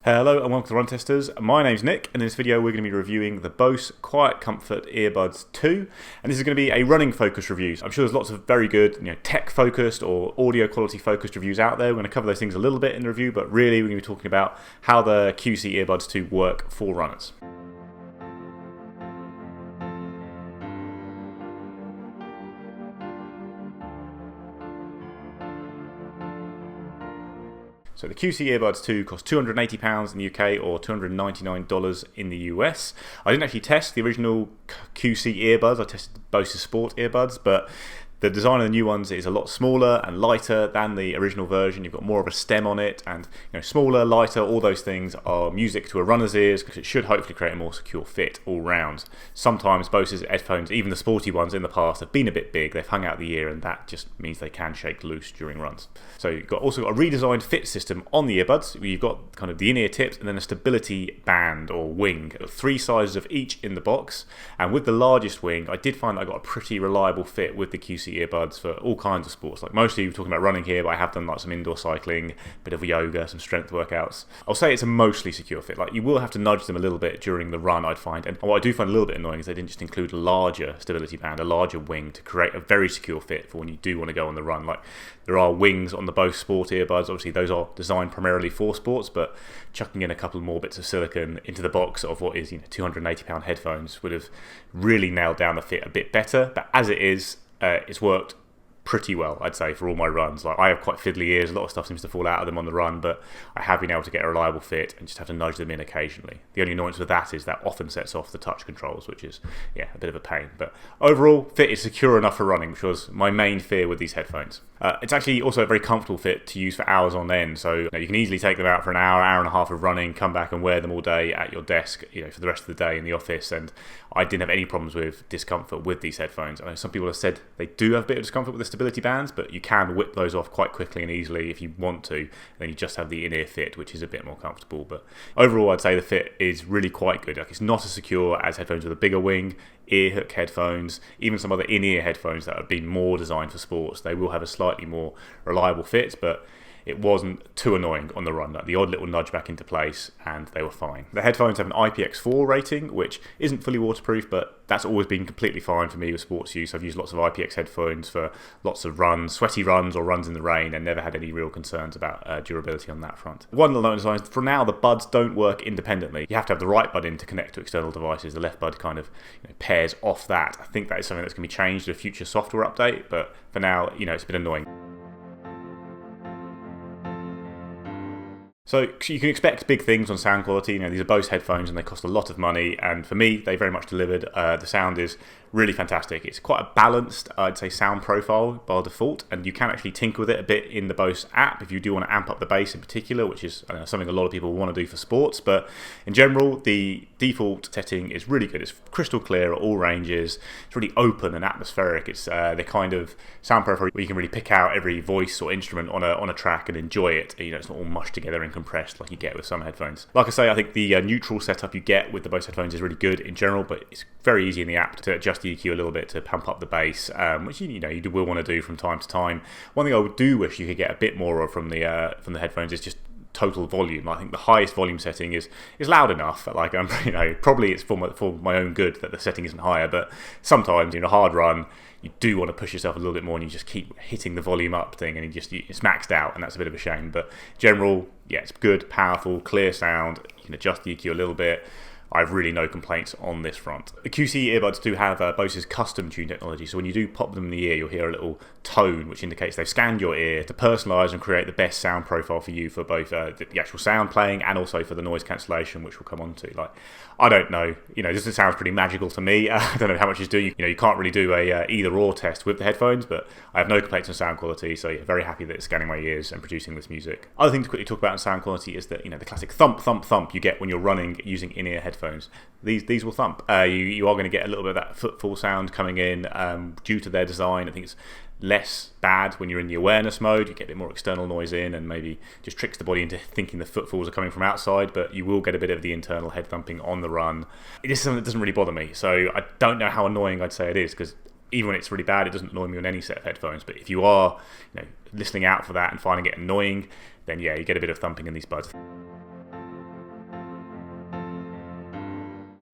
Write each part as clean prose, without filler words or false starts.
Hello and welcome to Run Testers. My name's Nick, and in this video we're going to be reviewing the Bose QuietComfort Earbuds II, and this is going to be a running focused review. I'm sure there's lots of very good tech focused or audio quality focused reviews out there. We're going to cover those things a little bit in the review, but really we're going to be talking about how the QC Earbuds II work for runners. So the QC Earbuds 2 cost £280 in the UK or $299 in the US. I didn't actually test the original QC earbuds, I tested Bose Sport Earbuds, but the design of the new ones is a lot smaller and lighter than the original version. You've got more of a stem on it, and smaller, lighter, all those things are music to a runner's ears because it should hopefully create a more secure fit all round. Sometimes Bose's headphones, even the sporty ones in the past, have been a bit big, they've hung out the ear, and that just means they can shake loose during runs. So you've also got a redesigned fit system on the earbuds. You've got kind of the in-ear tips and then a stability band or wing. Three sizes of each in the box, and with the largest wing I did find that I got a pretty reliable fit with the QC earbuds for all kinds of sports. Like mostly we're talking about running here, but I have done like some indoor cycling, a bit of yoga, some strength workouts. I'll say it's a mostly secure fit. Like you will have to nudge them a little bit during the run, I'd find. And what I do find a little bit annoying is they didn't just include a larger stability band, a larger wing to create a very secure fit for when you do want to go on the run. Like there are wings on the Bose Sport Earbuds. Obviously those are designed primarily for sports, but chucking in a couple more bits of silicone into the box of what is £280 headphones would have really nailed down the fit a bit better. But as it is, it's worked pretty well, I'd say, for all my runs. Like I have quite fiddly ears, a lot of stuff seems to fall out of them on the run, but I have been able to get a reliable fit and just have to nudge them in occasionally. The only annoyance with that is that often sets off the touch controls, which is a bit of a pain. But overall, fit is secure enough for running, which was my main fear with these headphones. It's actually also a very comfortable fit to use for hours on end, so you can easily take them out for an hour and a half of running, come back and wear them all day at your desk, for the rest of the day in the office. And I didn't have any problems with discomfort with these headphones. I know some people have said they do have a bit of discomfort with the stability bands, but you can whip those off quite quickly and easily if you want to. And then you just have the in-ear fit, which is a bit more comfortable. But overall, I'd say the fit is really quite good. Like it's not as secure as headphones with a bigger wing, ear hook headphones, even some other in-ear headphones that have been more designed for sports. They will have a slightly more reliable fit, but it wasn't too annoying on the run. Like the odd little nudge back into place and they were fine. The headphones have an IPX4 rating, which isn't fully waterproof, but that's always been completely fine for me with sports use. I've used lots of IPX headphones for lots of runs, sweaty runs or runs in the rain, and never had any real concerns about durability on that front. One little note is, for now, the buds don't work independently. You have to have the right bud in to connect to external devices. The left bud kind of pairs off that. I think that is something that's going to be changed in a future software update, but for now, it's a bit annoying. So you can expect big things on sound quality. These are Bose headphones and they cost a lot of money, and for me they very much delivered. The sound is really fantastic. It's quite a balanced, I'd say, sound profile by default, and you can actually tinker with it a bit in the Bose app if you do want to amp up the bass in particular, which is something a lot of people want to do for sports. But in general, the default setting is really good. It's crystal clear at all ranges. It's really open and atmospheric. It's the kind of sound profile where you can really pick out every voice or instrument on a track and enjoy it. It's not all mushed together and compressed like you get with some headphones. Like I say, I think the neutral setup you get with the Bose headphones is really good in general, but it's very easy in the app to adjust the EQ a little bit to pump up the bass, which you will want to do from time to time. One thing I do wish you could get a bit more of from the headphones is just total volume. I think the highest volume setting is loud enough. Like probably it's for my own good that the setting isn't higher, but sometimes in a hard run you do want to push yourself a little bit more and you just keep hitting the volume up thing and it's maxed out, and that's a bit of a shame. But general, it's good, powerful, clear sound. You can adjust the EQ a little bit. I have really no complaints on this front. The QC earbuds do have Bose's custom tune technology, so when you do pop them in the ear, you'll hear a little tone which indicates they've scanned your ear to personalise and create the best sound profile for you for both the actual sound playing and also for the noise cancellation, which we'll come on to. Like, I don't know, this sounds pretty magical to me. I don't know how much it's doing. You can't really do a either or test with the headphones, but I have no complaints on sound quality, so very happy that it's scanning my ears and producing this music. Other thing to quickly talk about in sound quality is that the classic thump thump thump you get when you're running using in-ear headphones. These will thump. You are going to get a little bit of that footfall sound coming in due to their design. I think it's less bad when you're in the awareness mode. You get a bit more external noise in and maybe just tricks the body into thinking the footfalls are coming from outside, but you will get a bit of the internal head thumping on the run. It is something that doesn't really bother me, so I don't know how annoying I'd say it is, because even when it's really bad, it doesn't annoy me on any set of headphones. But if you are listening out for that and finding it annoying, then you get a bit of thumping in these buds.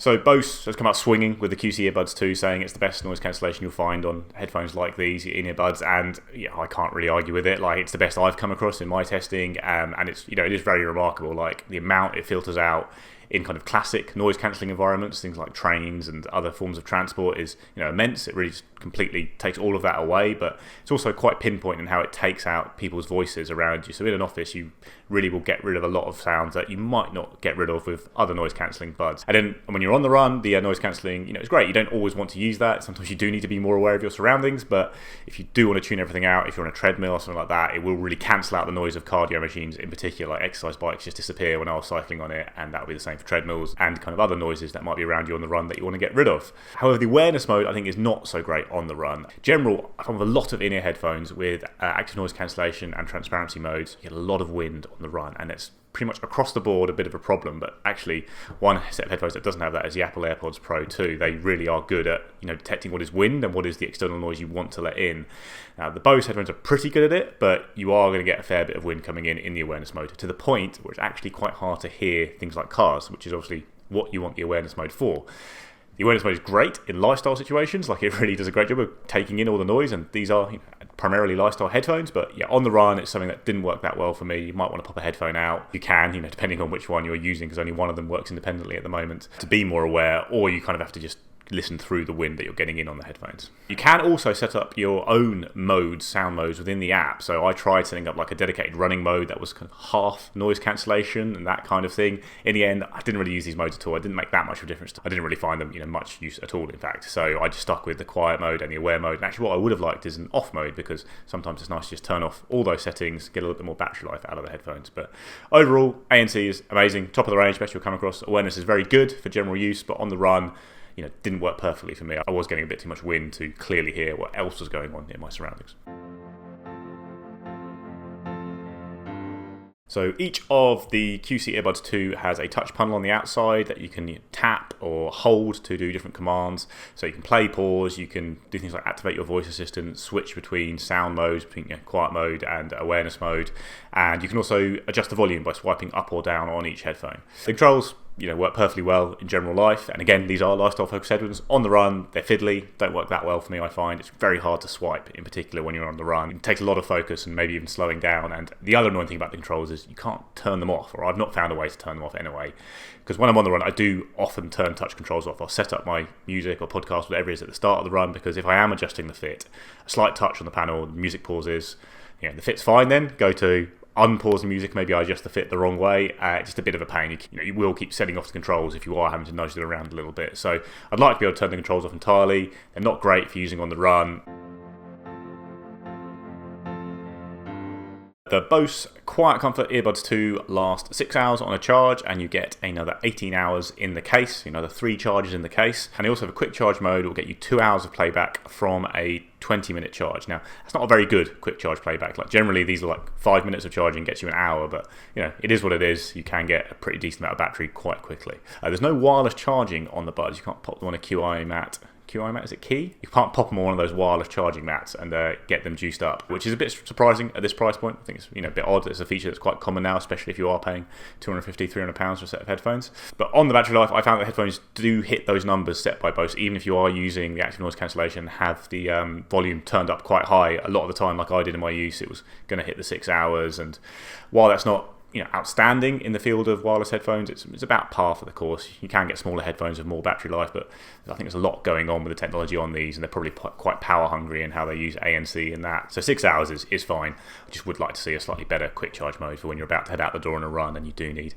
So Bose has come out swinging with the QC Earbuds II, saying it's the best noise cancellation you'll find on headphones like these, in-earbuds, and yeah, I can't really argue with it. Like, it's the best I've come across in my testing, and it's, it is very remarkable. Like, the amount it filters out in kind of classic noise cancelling environments, things like trains and other forms of transport, is immense. It really just completely takes all of that away, but it's also quite pinpoint in how it takes out people's voices around you. So in an office, you really will get rid of a lot of sounds that you might not get rid of with other noise cancelling buds. And then when you're on the run, the noise cancelling, it's great. You don't always want to use that. Sometimes you do need to be more aware of your surroundings, but if you do want to tune everything out, if you're on a treadmill or something like that, it will really cancel out the noise of cardio machines in particular. Like exercise bikes just disappear when I was cycling on it, and that would be the same for treadmills and kind of other noises that might be around you on the run that you want to get rid of. However, the awareness mode I think is not so great on the run. General, I find with a lot of in-ear headphones with active noise cancellation and transparency modes, you get a lot of wind on the run, and it's pretty much across the board a bit of a problem. But actually, one set of headphones that doesn't have that is the Apple AirPods Pro 2. They really are good at detecting what is wind and what is the external noise you want to let in. Now, the Bose headphones are pretty good at it, but you are going to get a fair bit of wind coming in the awareness mode, to the point where it's actually quite hard to hear things like cars, which is obviously what you want the awareness mode for. The awareness mode is great in lifestyle situations, like it really does a great job of taking in all the noise, and these are primarily lifestyle headphones, but yeah, on the run it's something that didn't work that well for me. You might want to pop a headphone out. You can, depending on which one you're using, because only one of them works independently at the moment, to be more aware, or you kind of have to just listen through the wind that you're getting in on the headphones. You can also set up your own modes, sound modes, within the app. So I tried setting up like a dedicated running mode that was kind of half noise cancellation and that kind of thing. In the end, I didn't really use these modes at all. I didn't make that much of a difference. I didn't really find them much use at all, in fact. So I just stuck with the quiet mode and the aware mode. And actually what I would have liked is an off mode, because sometimes it's nice to just turn off all those settings, get a little bit more battery life out of the headphones. But overall, ANC is amazing, top of the range, best you'll come across. Awareness is very good for general use, but on the run, didn't work perfectly for me. I was getting a bit too much wind to clearly hear what else was going on in my surroundings. So each of the QC Earbuds 2 has a touch panel on the outside that you can tap or hold to do different commands. So you can play, pause, you can do things like activate your voice assistant, switch between sound modes, between quiet mode and awareness mode, and you can also adjust the volume by swiping up or down on each headphone. The controls work perfectly well in general life, and again, these are lifestyle focused headphones. On the run, they're fiddly, don't work that well for me. I find it's very hard to swipe, in particular when you're on the run. It takes a lot of focus and maybe even slowing down, and the other annoying thing about the controls is you can't turn them off, or I've not found a way to turn them off anyway, because when I'm on the run I do often turn touch controls off. I'll set up my music or podcast, whatever it is, at the start of the run, because if I am adjusting the fit, a slight touch on the panel, the music pauses, the fit's fine, then go to unpause the music, maybe I adjust the fit the wrong way. Just a bit of a pain. You will keep setting off the controls if you are having to nudge it around a little bit. So I'd like to be able to turn the controls off entirely. They're not great for using on the run. The Bose QuietComfort Earbuds II last 6 hours on a charge, and you get another 18 hours in the case, another 3 charges in the case. And they also have a quick charge mode that will get you 2 hours of playback from a 20-minute charge. Now, that's not a very good quick charge playback. Like, generally, these are like 5 minutes of charging gets you an hour, but it is what it is. You can get a pretty decent amount of battery quite quickly. There's no wireless charging on the buds. You can't pop them on a QI mat. QI mat, is it key? You can't pop them on one of those wireless charging mats and get them juiced up, which is a bit surprising at this price point. I think it's a bit odd. It's a feature that's quite common now, especially if you are paying £250-300 for a set of headphones. But on the battery life, I found that headphones do hit those numbers set by Bose, even if you are using the active noise cancellation, have the volume turned up quite high. A lot of the time, like I did in my use, it was going to hit the 6 hours, and while that's not outstanding in the field of wireless headphones, it's about par for the course. You can get smaller headphones with more battery life, but I think there's a lot going on with the technology on these, and they're probably quite power hungry in how they use ANC and that. So 6 hours is fine. I just would like to see a slightly better quick charge mode for when you're about to head out the door on a run and you do need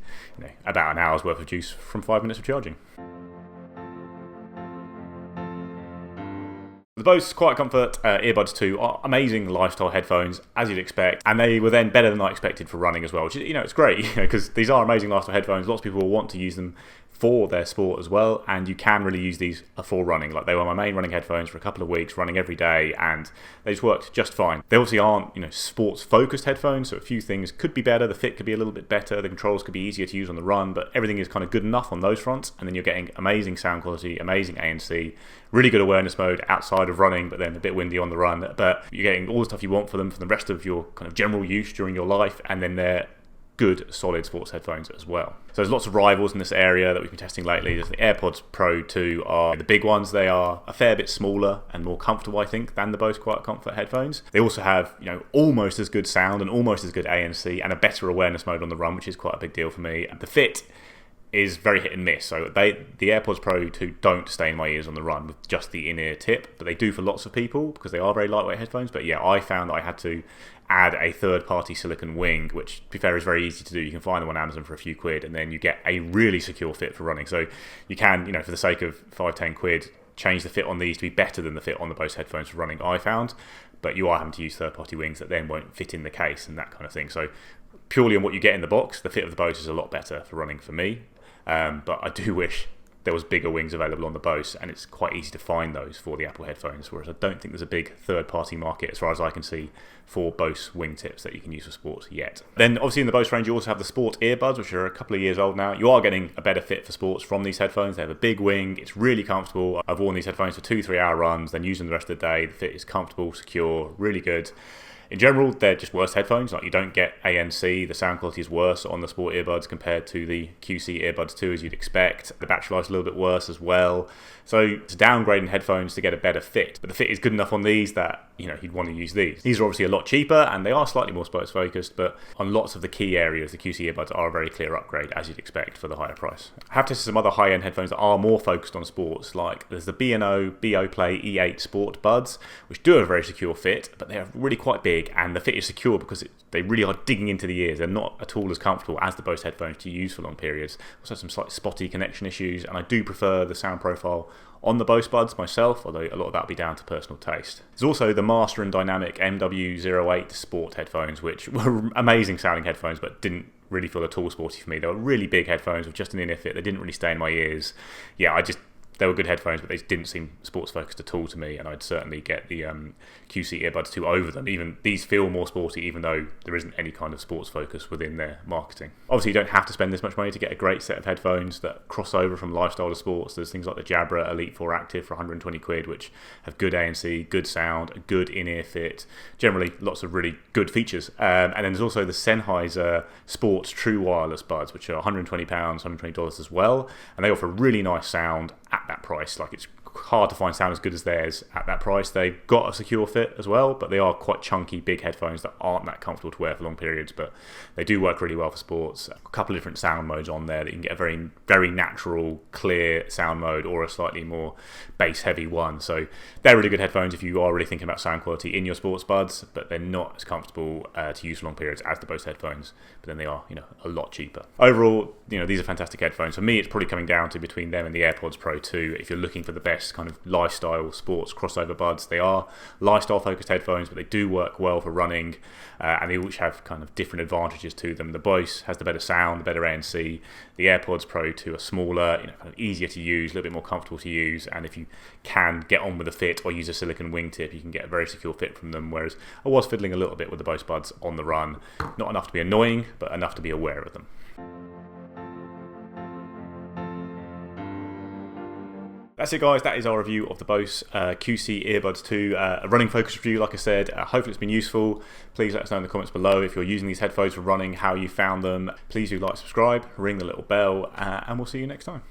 about an hour's worth of juice from 5 minutes of charging. The Bose QuietComfort Earbuds 2 are amazing lifestyle headphones, as you'd expect, and they were then better than I expected for running as well, which is, it's great, because these are amazing lifestyle headphones. Lots of people will want to use them for their sport as well, and you can really use these for running. Like, they were my main running headphones for a couple of weeks, running every day, and they just worked just fine. They obviously aren't, sports focused headphones, so a few things could be better. The fit could be a little bit better, the controls could be easier to use on the run, but everything is kind of good enough on those fronts, and then you're getting amazing sound quality, amazing ANC, really good awareness mode outside of running, but then a bit windy on the run. But you're getting all the stuff you want for them for the rest of your kind of general use during your life, and then they're good solid sports headphones as well. So there's lots of rivals in this area that we've been testing lately. There's the AirPods Pro 2 are the big ones. They are a fair bit smaller and more comfortable, I think, than the Bose QuietComfort headphones. They also have, almost as good sound and almost as good ANC and a better awareness mode on the run, which is quite a big deal for me. And the fit is very hit and miss. So the AirPods Pro 2 don't stay in my ears on the run with just the in-ear tip, but they do for lots of people because they are very lightweight headphones. But yeah, I found that I had to add a third-party silicone wing, which, to be fair, is very easy to do. You can find them on Amazon for a few quid, and then you get a really secure fit for running. So you can, for the sake of 5-10 quid, change the fit on these to be better than the fit on the Bose headphones for running, I found. But you are having to use third-party wings that then won't fit in the case and that kind of thing. So purely on what you get in the box, the fit of the Bose is a lot better for running for me. But I do wish there was bigger wings available on the Bose, and it's quite easy to find those for the Apple headphones, whereas I don't think there's a big third-party market, as far as I can see, for Bose wingtips that you can use for sport yet. Then obviously in the Bose range you also have the Sport Earbuds, which are a couple of years old now. You are getting a better fit for sports from these headphones. They have a big wing, it's really comfortable. I've worn these headphones for 2-3 hour runs, then use them the rest of the day. The fit is comfortable, secure, really good. In general, they're just worse headphones. Like, you don't get ANC. The sound quality is worse on the Sport Earbuds compared to the QC Earbuds II, as you'd expect. The battery life's a little bit worse as well. So it's downgrading headphones to get a better fit. But the fit is good enough on these that, you'd want to use these. These are obviously a lot cheaper, and they are slightly more sports focused, but on lots of the key areas, the QC Earbuds are a very clear upgrade, as you'd expect, for the higher price. I have tested some other high-end headphones that are more focused on sports, like there's the B&O Play E8 Sport Buds, which do have a very secure fit, but they're really quite big, and the fit is secure because they really are digging into the ears. They're not at all as comfortable as the Bose headphones to use for long periods. Also some slightly spotty connection issues, and I do prefer the sound profile on the Bose Buds myself, although a lot of that will be down to personal taste. There's also the Master and Dynamic MW08 Sport headphones, which were amazing sounding headphones, but didn't really feel at all sporty for me. They were really big headphones with just an in-ear fit. They didn't really stay in my ears. Yeah, they were good headphones, but they didn't seem sports focused at all to me, and I'd certainly get the QC Earbuds 2 over them. Even these feel more sporty, even though there isn't any kind of sports focus within their marketing. Obviously, you don't have to spend this much money to get a great set of headphones that cross over from lifestyle to sports. There's things like the Jabra Elite 4 Active for 120 quid, which have good ANC, good sound, a good in-ear fit, generally lots of really good features. And then there's also the Sennheiser Sports True Wireless Buds, which are £120, $120 as well, and they offer really nice sound at that price. Like, it's hard to find sound as good as theirs at that price. They've got a secure fit as well, but they are quite chunky, big headphones that aren't that comfortable to wear for long periods, but they do work really well for sports. A couple of different sound modes on there that you can get a very, very natural, clear sound mode or a slightly more bass heavy one. So they're really good headphones if you are really thinking about sound quality in your sports buds, but they're not as comfortable to use for long periods as the Bose headphones, but then they are, a lot cheaper. Overall, these are fantastic headphones. For me, it's probably coming down to between them and the AirPods Pro 2. If you're looking for the best kind of lifestyle sports crossover buds, they are lifestyle focused headphones, but they do work well for running, and they each have kind of different advantages to them. The Bose has the better sound, the better ANC. The AirPods Pro 2 are smaller, kind of easier to use, a little bit more comfortable to use, and if you can get on with a fit or use a silicone wingtip, you can get a very secure fit from them, whereas I was fiddling a little bit with the Bose buds on the run. Not enough to be annoying, but enough to be aware of them. That's it, guys. That is our review of the Bose QC Earbuds 2, a running focus review, like I said. Hopefully it's been useful. Please let us know in the comments below if you're using these headphones for running, how you found them. Please do like, subscribe, ring the little bell, and we'll see you next time.